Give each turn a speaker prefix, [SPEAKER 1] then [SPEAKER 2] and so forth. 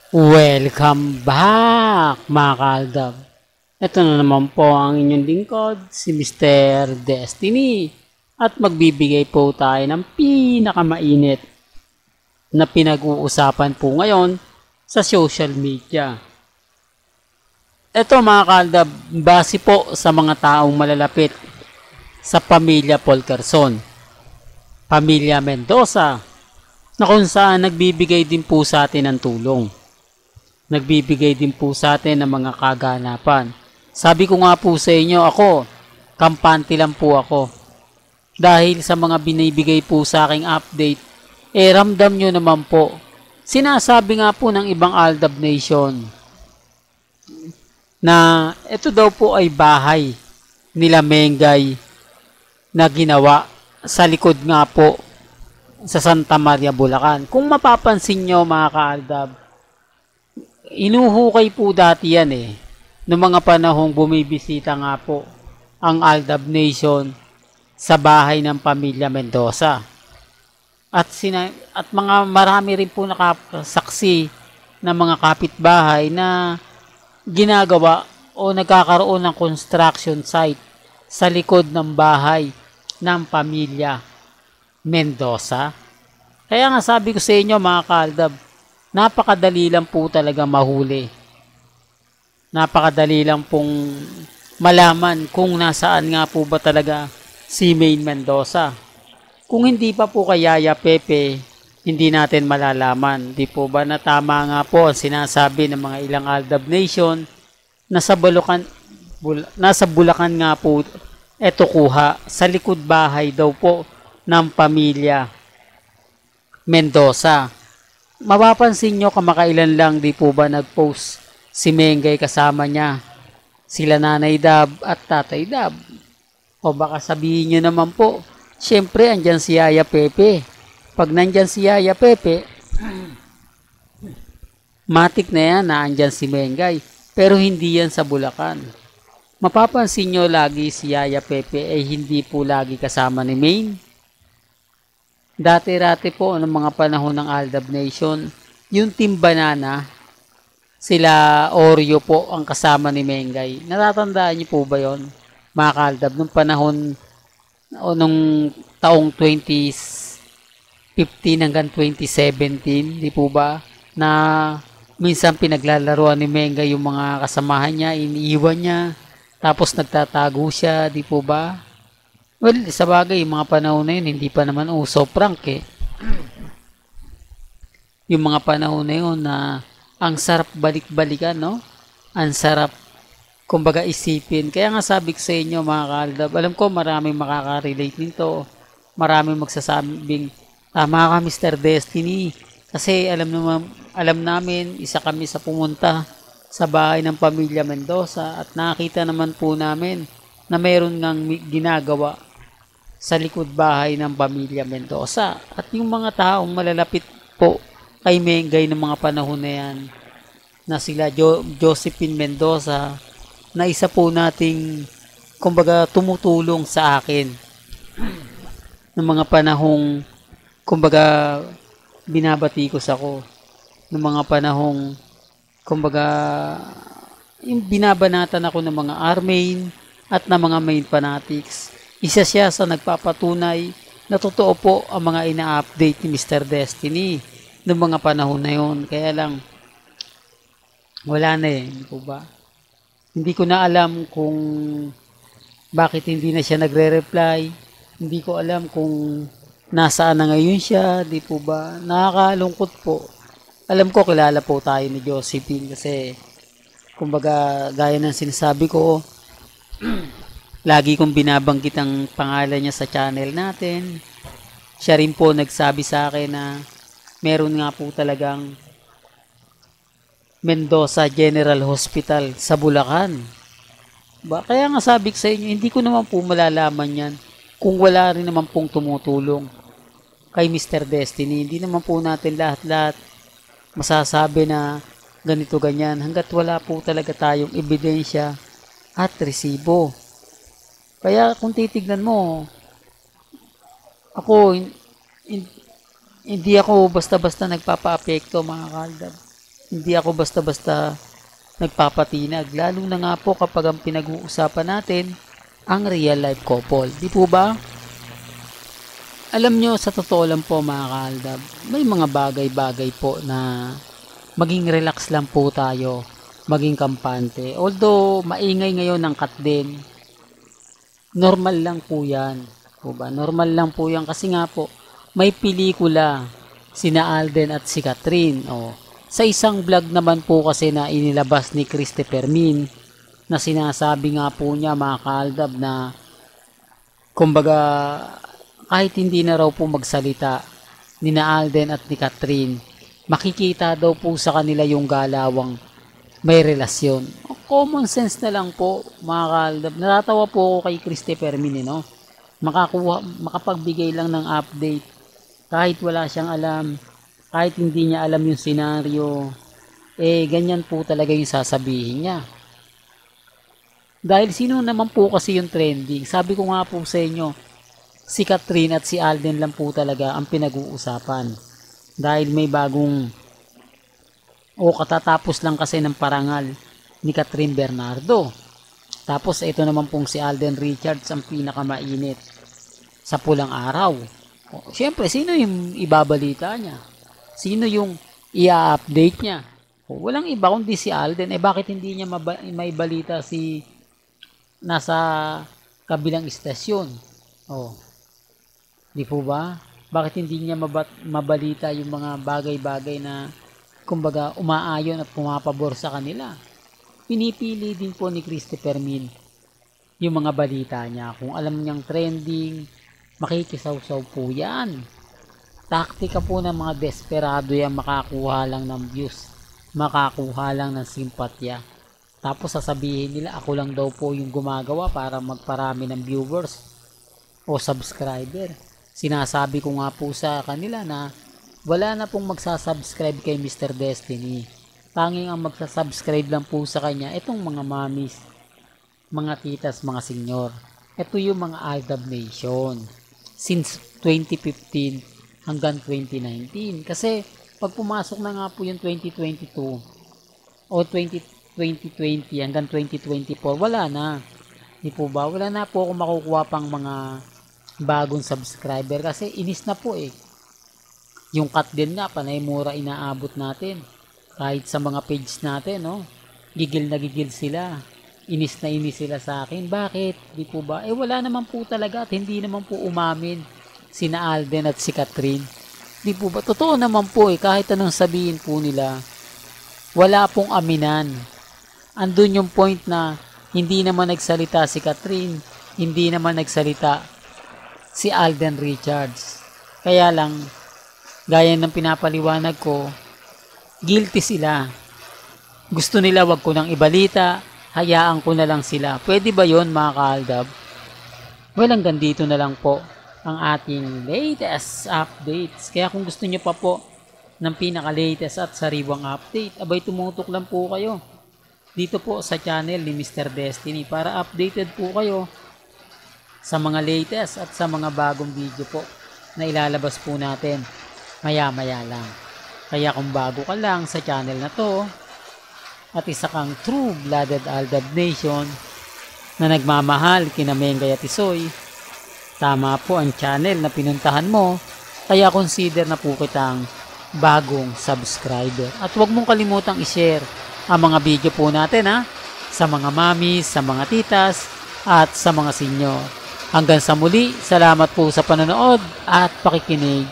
[SPEAKER 1] Welcome back mga kaaldab. Ito na naman po ang inyong lingkod, si Mr. Destiny. At magbibigay po tayo ng pinakamainit na pinag-uusapan po ngayon sa social media. Ito mga kaaldab, base po sa mga taong malalapit sa pamilya Polkerson, pamilya Mendoza, na kung saan nagbibigay din po sa atin ng tulong. Nagbibigay din po sa atin ng mga kaganapan. Sabi ko nga po sa inyo, ako, kampante lang po ako. Dahil sa mga binibigay po sa aking update, ramdam nyo naman po. Sinasabi nga po ng ibang Aldab Nation na ito daw po ay bahay nila Mengay na ginawa sa likod nga po sa Santa Maria, Bulacan. Kung mapapansin nyo mga kaaldab, inuhukay po dati yan noong mga panahong bumibisita nga po ang Aldab Nation sa bahay ng pamilya Mendoza. At mga marami rin po nakasaksi ng mga kapitbahay na ginagawa o nagkakaroon ng construction site sa likod ng bahay ng pamilya Mendoza. Kaya nga sabi ko sa inyo mga kaaldab, napakadali lang po talaga mahuli. Napakadali lang pong malaman kung nasaan nga po ba talaga si Maine Mendoza. Kung hindi pa po kay Yaya Pepe, hindi natin malalaman. Di po ba na tama nga po ang sinasabi ng mga ilang Aldab Nation na nasa Bulacan nga po eto kuha sa likod bahay daw po ng pamilya Mendoza. Mapapansin nyo kamakailan lang di po ba nag-post si Mengay kasama niya, sila Nanay Dab at Tatay Dab. O baka sabihin nyo naman po, syempre andyan si Yaya Pepe. Pag nandyan si Yaya Pepe, matik na yan na andyan si Mengay. Pero hindi yan sa Bulacan. Mapapansin nyo lagi si Yaya Pepe ay hindi po lagi kasama ni Maine. Dati-rati po ng mga panahon ng Aldab Nation, yung Team Banana, sila Oreo po ang kasama ni Mengay. Natatandaan niyo po ba yon mga kaaldab? Nung panahon o nung taong 2015 hanggang 2017, di po ba? Na minsan pinaglalaruan ni Mengay yung mga kasamahan niya, iniiwan niya, tapos nagtatago siya, di po ba? Well, sa bagay, yung mga panahon na yun, hindi pa naman uso prank Yung mga panahon na yun na ang sarap balik-balikan, no? Ang sarap, kumbaga, isipin. Kaya nga sabi ko sa inyo, mga kaaldab, alam ko maraming makaka-relate nito. Maraming magsasabing, tama ka, Mr. Destiny. Kasi alam namin, isa kami sa pumunta sa bahay ng pamilya Mendoza at nakita naman po namin na mayroon ngang ginagawa sa likod bahay ng pamilya Mendoza. At yung mga taong malalapit po kay Mengay ng mga panahon na yan, na sila Josephine Mendoza, na isa po nating, kumbaga, tumutulong sa akin ng mga panahong, kumbaga, binabatikos ako. Ng mga panahong, kumbaga, yung binabanatan ako ng mga Armain at ng mga main fanatics. Isa siya sa nagpapatunay na totoo po ang mga ina-update ni Mr. Destiny noong mga panahon na yun. Kaya lang, wala na di po ba? Hindi ko na alam kung bakit hindi na siya nagre-reply. Hindi ko alam kung nasaan na ngayon siya, di po ba? Nakakalungkot po. Alam ko, kilala po tayo ni Josephine kasi, kumbaga, gaya ng sinasabi ko, lagi kong binabanggit ang pangalan niya sa channel natin. Siya rin po nagsabi sa akin na meron nga po talagang Mendoza General Hospital sa Bulacan. Kaya nga sabi ko sa inyo, hindi ko naman po malalaman yan kung wala rin naman pong tumutulong kay Mr. Destiny. Hindi naman po natin lahat-lahat masasabi na ganito ganyan hanggat wala po talaga tayong ebidensya at resibo. Kaya kung titignan mo, ako, hindi ako basta-basta nagpapa-apekto mga kaaldab. Hindi ako basta-basta nagpapatinag, lalo na nga po kapag ang pinag-uusapan natin ang real life couple. Di po ba? Alam nyo, sa totoo lang po mga kaaldab, may mga bagay-bagay po na maging relax lang po tayo, maging kampante. Although maingay ngayon ng cut din, normal lang po yan. Po ba? Normal lang po yan kasi nga po, may pelikula sina Alden at si Catherine. Sa isang vlog naman po kasi na inilabas ni Christopher Min, na sinasabi nga po niya mga kaaldab na kumbaga kahit hindi na raw po magsalita ni na Alden at ni Catherine, makikita daw po sa kanila yung galawang may relasyon. Common sense na lang po mga kaaldab. Natatawa po ako kay Christopher Min, no? Makapagbigay lang ng update kahit wala siyang alam, kahit hindi niya alam yung senaryo, ganyan po talaga yung sasabihin niya. Dahil sino naman po kasi yung trending? Sabi ko nga po sa inyo, si Catherine at si Alden lang po talaga ang pinag-uusapan. Dahil may bagong katatapos lang kasi ng parangal ni Catherine Bernardo. Tapos ito naman pong si Alden Richards ang pinakamainit sa pulang araw. Siyempre, sino yung ibabalita niya? Sino yung i-update niya? Walang iba kundi si Alden. Bakit hindi niya may balita si nasa kabilang istasyon? Di po ba? Bakit hindi niya mabalita yung mga bagay-bagay na kumbaga umaayon at pumapabor sa kanila? Pinipili din po ni Christopher Min yung mga balita niya. Kung alam niyang trending, makikisaw-saw po yan. Taktika po ng mga desperado yan, makakuha lang ng views, makakuha lang ng simpatya. Tapos sasabihin nila, ako lang daw po yung gumagawa para magparami ng viewers o subscriber. Sinasabi ko nga po sa kanila na wala na pong magsasubscribe kay Mr. Destiny. Tanging ang magsasubscribe lang po sa kanya, itong mga mamis, mga titas, mga senyor. Ito yung mga Aldab Nation. Since 2015 hanggang 2019. Kasi pag pumasok na nga po yung 2022 o 2020 hanggang 2024, wala na. Di po ba? Wala na po ako makukuha pang mga bagong subscriber kasi inis na po Yung cut din nga, panay mura inaabot natin. Kahit sa mga page natin, gigil na gigil sila. Inis na inis sila sa akin. Bakit? Di po ba? Wala naman po talaga at hindi naman po umamin sina Alden at si Catherine. Di po ba? Totoo naman po kahit anong sabihin po nila, wala pong aminan. Andun yung point na hindi naman nagsalita si Catherine, hindi naman nagsalita si Alden Richards. Kaya lang, gaya ng pinapaliwanag ko, guilty sila. Gusto nila wag ko nang ibalita, hayaan ko na lang sila. Pwede ba yon mga kaaldab? Well, hanggang dito na lang po ang ating latest updates. Kaya kung gusto nyo pa po ng pinaka-latest at sariwang update, abay tumutok lang po kayo dito po sa channel ni Mr. Destiny para updated po kayo sa mga latest at sa mga bagong video po na ilalabas po natin maya-maya lang. Kaya kung bago ka lang sa channel na to, at isa kang true-blooded Aldab Nation na nagmamahal kina Mengay at Isoy, tama po ang channel na pinuntahan mo, kaya consider na po kitang bagong subscriber. At huwag mong kalimutang i-share ang mga video po natin sa mga mamis, sa mga titas, at sa mga senyor. Hanggang sa muli, salamat po sa panonood at pakikinig.